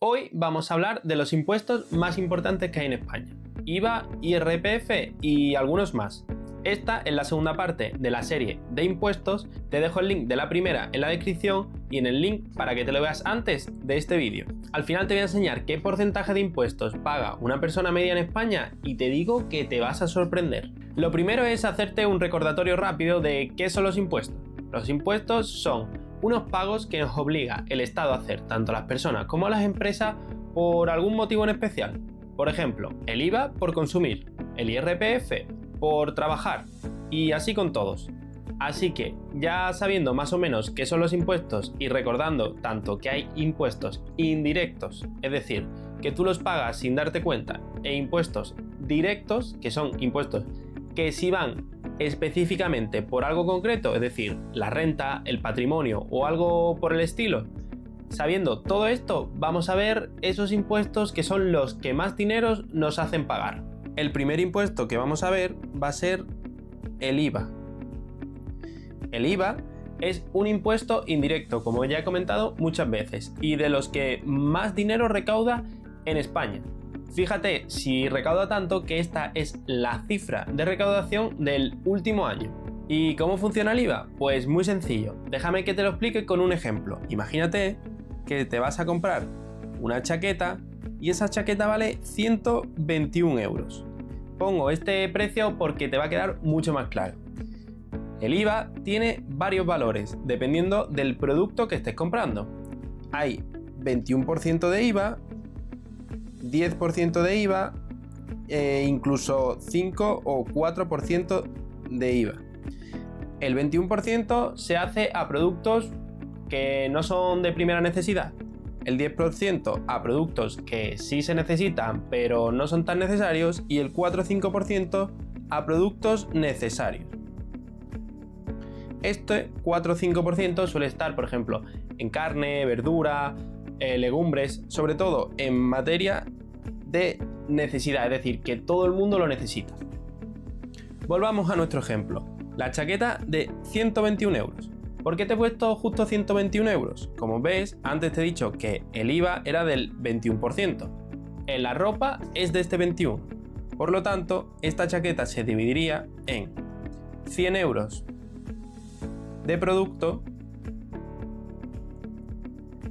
Hoy vamos a hablar de los impuestos más importantes que hay en España: IVA, IRPF y algunos más. Esta es la segunda parte de la serie de impuestos. Te dejo el link de la primera en la descripción y en el link para que te lo veas antes de este vídeo. Al final te voy a enseñar qué porcentaje de impuestos paga una persona media en España y te digo que te vas a sorprender. Lo primero es hacerte un recordatorio rápido de qué son los impuestos. Los impuestos son unos pagos que nos obliga el Estado a hacer tanto a las personas como a las empresas por algún motivo en especial. Por ejemplo, el IVA por consumir, el IRPF por trabajar y así con todos. Así que ya sabiendo más o menos qué son los impuestos y recordando tanto que hay impuestos indirectos, es decir, que tú los pagas sin darte cuenta, e impuestos directos, que son impuestos que sí van específicamente por algo concreto, es decir, la renta, el patrimonio o algo por el estilo. Sabiendo todo esto, vamos a ver esos impuestos que son los que más dinero nos hacen pagar. El primer impuesto que vamos a ver va a ser el IVA. El IVA es un impuesto indirecto, como ya he comentado muchas veces, y de los que más dinero recauda en España. Fíjate si recauda tanto que esta es la cifra de recaudación del último año. ¿Y cómo funciona el IVA? Pues muy sencillo. Déjame que te lo explique con un ejemplo. Imagínate que te vas a comprar una chaqueta y esa chaqueta vale 121 euros. Pongo este precio porque te va a quedar mucho más claro. El IVA tiene varios valores dependiendo del producto que estés comprando. Hay 21% de IVA, 10% de IVA e incluso 5 o 4% de IVA. El 21% se hace a productos que no son de primera necesidad, el 10% a productos que sí se necesitan pero no son tan necesarios y el 4 o 5% a productos necesarios. Este 4 o 5% suele estar, por ejemplo, en carne, verdura, legumbres, sobre todo en materia de necesidad, es decir, que todo el mundo lo necesita. Volvamos a nuestro ejemplo, la chaqueta de 121 euros. ¿Por qué te he puesto justo 121 euros? Como ves, antes te he dicho que el IVA era del 21%. En la ropa es de este 21%. Por lo tanto, esta chaqueta se dividiría en 100 euros de producto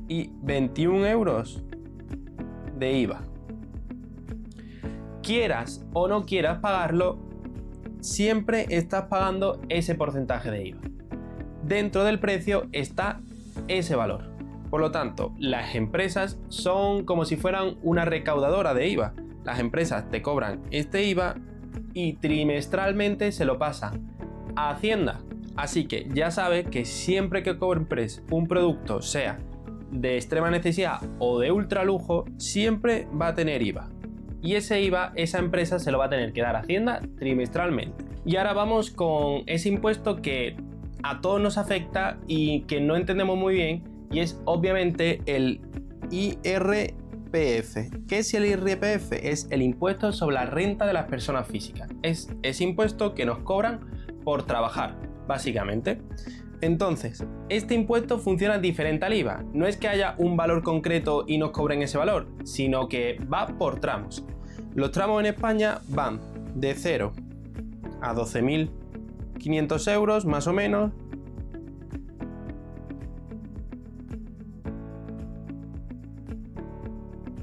y 21 euros de IVA. Quieras o no quieras pagarlo, siempre estás pagando ese porcentaje de IVA. Dentro del precio está ese valor. Por lo tanto, las empresas son como si fueran una recaudadora de IVA. Las empresas te cobran este IVA y trimestralmente se lo pasan a Hacienda. Así que ya sabes que siempre que compres un producto, sea de extrema necesidad o de ultra lujo, siempre va a tener IVA. Y ese IVA, esa empresa se lo va a tener que dar a Hacienda trimestralmente. Y ahora vamos con ese impuesto que a todos nos afecta y que no entendemos muy bien, y es obviamente el IRPF. ¿Qué es el IRPF? Es el impuesto sobre la renta de las personas físicas. Es ese impuesto que nos cobran por trabajar, básicamente. Entonces, este impuesto funciona diferente al IVA. No es que haya un valor concreto y nos cobren ese valor, sino que va por tramos. Los tramos en España van de 0 a 12.500 euros más o menos.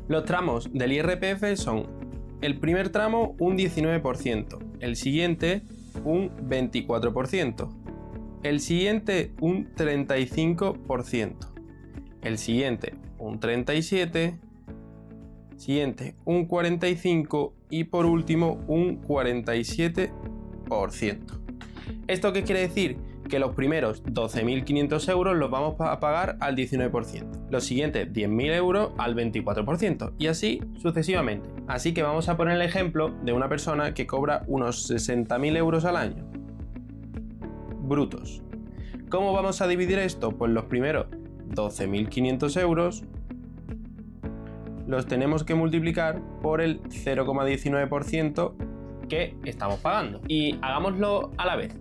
Los tramos del IRPF son: el primer tramo un 19%, el siguiente un 24%, el siguiente un 35%, el siguiente un 37%, siguiente un 45% y por último un 47%. ¿Esto qué quiere decir? Que los primeros 12.500 euros los vamos a pagar al 19%, los siguientes 10.000 euros al 24% y así sucesivamente. Así que vamos a poner el ejemplo de una persona que cobra unos 60.000 euros al año brutos. ¿Cómo vamos a dividir esto? Pues los primeros 12.500 euros los tenemos que multiplicar por el 0,19% que estamos pagando. Y hagámoslo a la vez.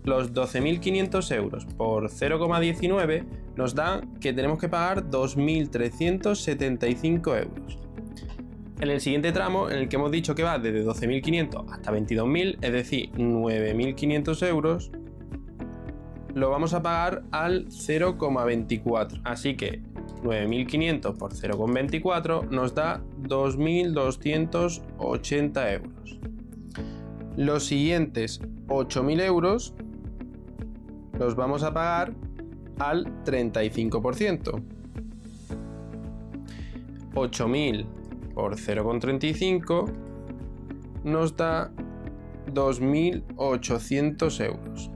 Los 12.500 euros por 0,19 nos da que tenemos que pagar 2.375 euros. En el siguiente tramo, en el que hemos dicho que va desde 12.500 hasta 22.000, es decir, 9.500 euros, lo vamos a pagar al 0,24. Así que 9.500 por 0,24 nos da 2.280 euros. Los siguientes 8.000 euros los vamos a pagar al 35%. 8.000 por 0,35 nos da 2.800 euros.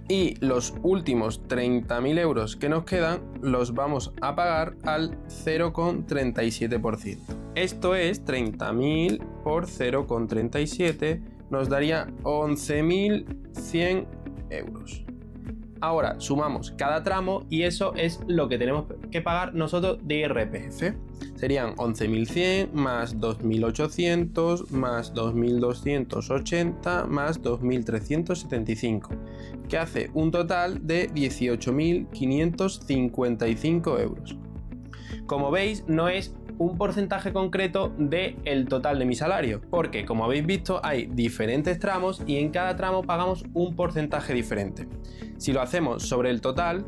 Y los últimos 30.000 euros que nos quedan los vamos a pagar al 0,37%. Esto es 30.000 por 0,37 nos daría 11.100 euros. Ahora sumamos cada tramo y eso es lo que tenemos que pagar nosotros de IRPF. Serían 11.100 más 2.800 más 2.280 más 2.375, que hace un total de 18.555 euros. Como veis, no es un porcentaje concreto del total de mi salario, porque como habéis visto hay diferentes tramos y en cada tramo pagamos un porcentaje diferente. Si lo hacemos sobre el total,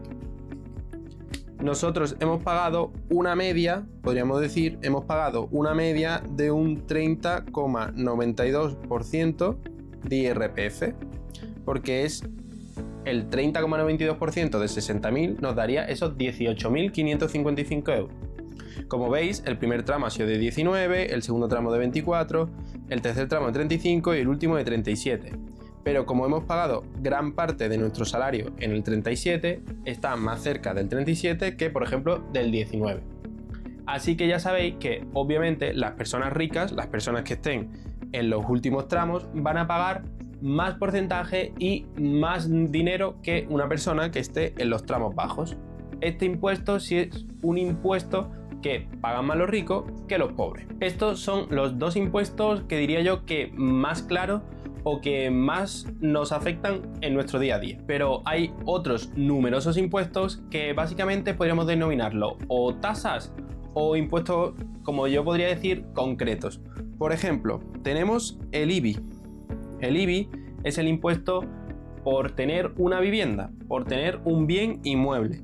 nosotros hemos pagado una media, podríamos decir, hemos pagado una media de un 30,92% de IRPF, porque es el 30,92% de 60.000 nos daría esos 18.555 euros. Como veis, el primer tramo ha sido de 19, el segundo tramo de 24, el tercer tramo de 35 y el último de 37. Pero como hemos pagado gran parte de nuestro salario en el 37, está más cerca del 37 que, por ejemplo, del 19. Así que ya sabéis que, obviamente, las personas ricas, las personas que estén en los últimos tramos, van a pagar más porcentaje y más dinero que una persona que esté en los tramos bajos. Este impuesto sí es un impuesto que pagan más los ricos que los pobres. Estos son los dos impuestos que diría yo que más claros o que más nos afectan en nuestro día a día. Pero hay otros numerosos impuestos que básicamente podríamos denominarlo o tasas o impuestos, como yo podría decir, concretos. Por ejemplo, tenemos el IBI. El IBI es el impuesto por tener una vivienda, por tener un bien inmueble.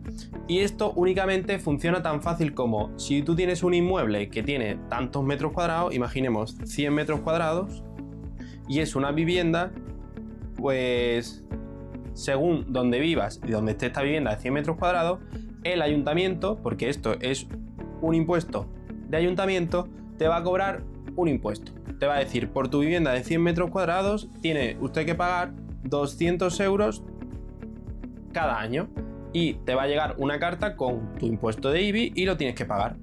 Y esto únicamente funciona tan fácil como si tú tienes un inmueble que tiene tantos metros cuadrados, imaginemos 100 metros cuadrados, y es una vivienda, pues según donde vivas y donde esté esta vivienda de 100 metros cuadrados, el ayuntamiento, porque esto es un impuesto de ayuntamiento, te va a cobrar un impuesto. Te va a decir, por tu vivienda de 100 metros cuadrados tiene usted que pagar 200 euros cada año y te va a llegar una carta con tu impuesto de IBI y lo tienes que pagar.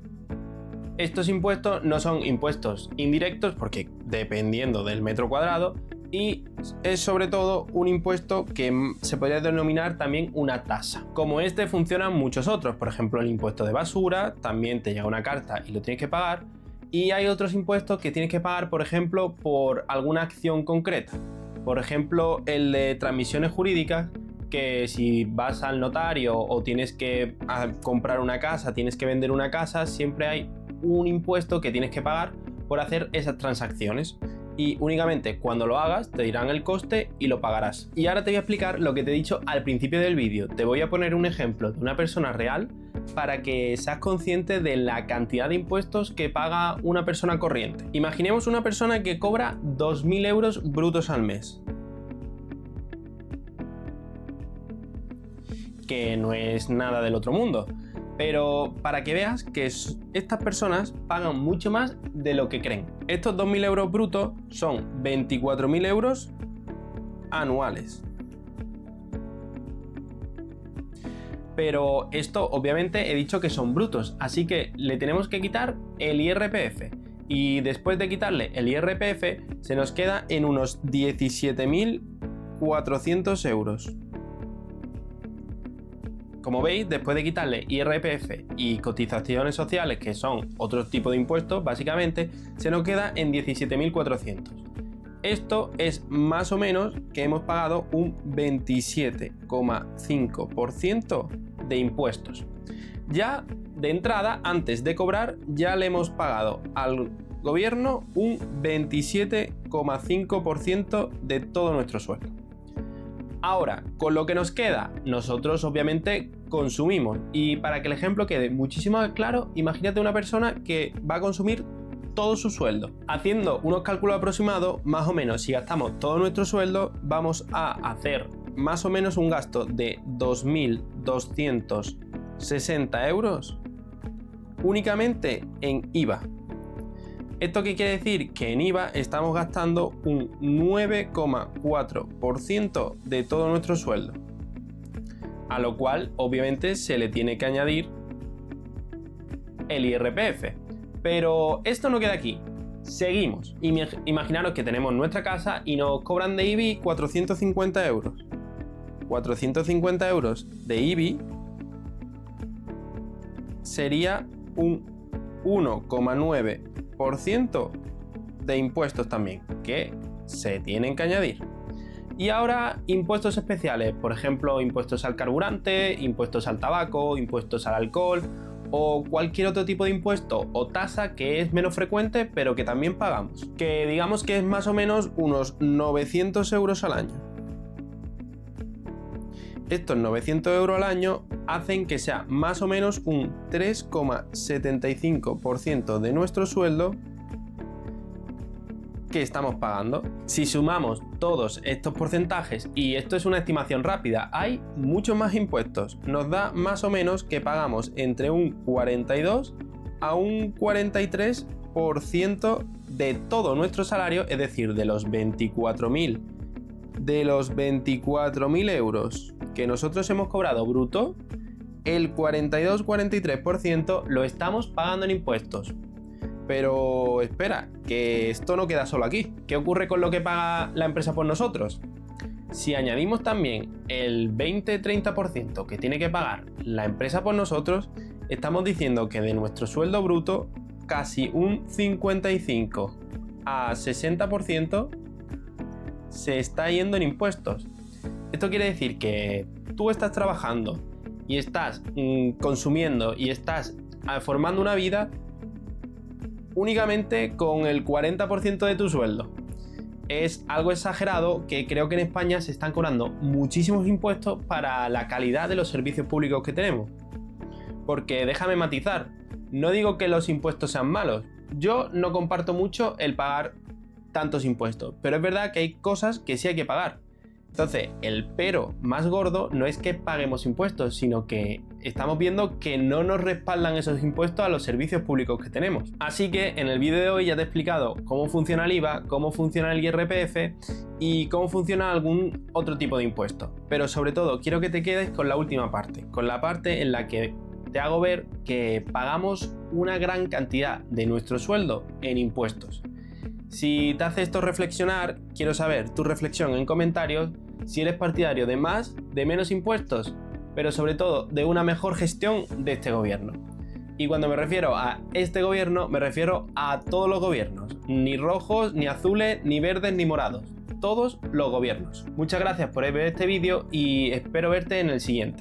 Estos impuestos no son impuestos indirectos porque dependiendo del metro cuadrado, y es sobre todo un impuesto que se podría denominar también una tasa. Como este funcionan muchos otros, por ejemplo el impuesto de basura, también te llega una carta y lo tienes que pagar, y hay otros impuestos que tienes que pagar, por ejemplo, por alguna acción concreta. Por ejemplo, el de transmisiones jurídicas, que si vas al notario o tienes que comprar una casa, tienes que vender una casa, siempre hay un impuesto que tienes que pagar por hacer esas transacciones. Y únicamente cuando lo hagas te dirán el coste y lo pagarás. Y ahora te voy a explicar lo que te he dicho al principio del vídeo. Te voy a poner un ejemplo de una persona real para que seas consciente de la cantidad de impuestos que paga una persona corriente. Imaginemos una persona que cobra 2.000 euros brutos al mes, que no es nada del otro mundo, pero para que veas que estas personas pagan mucho más de lo que creen. Estos 2.000 euros brutos son 24.000 euros anuales. Pero esto obviamente he dicho que son brutos, así que le tenemos que quitar el IRPF. Y después de quitarle el IRPF se nos queda en unos 17.400 euros. Como veis, después de quitarle IRPF y cotizaciones sociales, que son otro tipo de impuestos, básicamente, se nos queda en 17.400. Esto es más o menos que hemos pagado un 27,5% de impuestos. Ya de entrada, antes de cobrar, ya le hemos pagado al gobierno un 27,5% de todo nuestro sueldo. Ahora, con lo que nos queda, nosotros obviamente consumimos. Y para que el ejemplo quede muchísimo más claro, imagínate una persona que va a consumir todo su sueldo. Haciendo unos cálculos aproximados, más o menos, si gastamos todo nuestro sueldo, vamos a hacer más o menos un gasto de 2.260 euros únicamente en IVA. ¿Esto qué quiere decir? Que en IVA estamos gastando un 9,4% de todo nuestro sueldo. A lo cual, obviamente, se le tiene que añadir el IRPF. Pero esto no queda aquí. Seguimos. Imaginaros que tenemos nuestra casa y nos cobran de IBI 450 euros. 450 euros de IBI sería un 1,9% de impuestos también, que se tienen que añadir. Y ahora impuestos especiales, por ejemplo, impuestos al carburante, impuestos al tabaco, impuestos al alcohol o cualquier otro tipo de impuesto o tasa que es menos frecuente pero que también pagamos, que digamos que es más o menos unos 900 euros al año. Estos 900 euros al año hacen que sea más o menos un 3,75% de nuestro sueldo que estamos pagando. Si sumamos todos estos porcentajes, y esto es una estimación rápida, hay muchos más impuestos, nos da más o menos que pagamos entre un 42 a un 43% de todo nuestro salario, es decir, de los 24.000 euros que nosotros hemos cobrado bruto, el 42-43% lo estamos pagando en impuestos. Pero espera, que esto no queda solo aquí. ¿Qué ocurre con lo que paga la empresa por nosotros? Si añadimos también el 20-30% que tiene que pagar la empresa por nosotros, estamos diciendo que de nuestro sueldo bruto, casi un 55 a 60% se está yendo en impuestos. Esto quiere decir que tú estás trabajando y estás consumiendo y estás formando una vida únicamente con el 40% de tu sueldo. Es algo exagerado, que creo que en España se están cobrando muchísimos impuestos para la calidad de los servicios públicos que tenemos. Porque déjame matizar, no digo que los impuestos sean malos, yo no comparto mucho el pagar tantos impuestos, pero es verdad que hay cosas que sí hay que pagar. Entonces, el pero más gordo no es que paguemos impuestos, sino que estamos viendo que no nos respaldan esos impuestos a los servicios públicos que tenemos. Así que en el vídeo de hoy ya te he explicado cómo funciona el IVA, cómo funciona el IRPF y cómo funciona algún otro tipo de impuesto. Pero sobre todo quiero que te quedes con la última parte, con la parte en la que te hago ver que pagamos una gran cantidad de nuestro sueldo en impuestos. Si te hace esto reflexionar, quiero saber tu reflexión en comentarios, si eres partidario de más, de menos impuestos, pero sobre todo de una mejor gestión de este gobierno. Y cuando me refiero a este gobierno, me refiero a todos los gobiernos, ni rojos, ni azules, ni verdes, ni morados, todos los gobiernos. Muchas gracias por ver este vídeo y espero verte en el siguiente.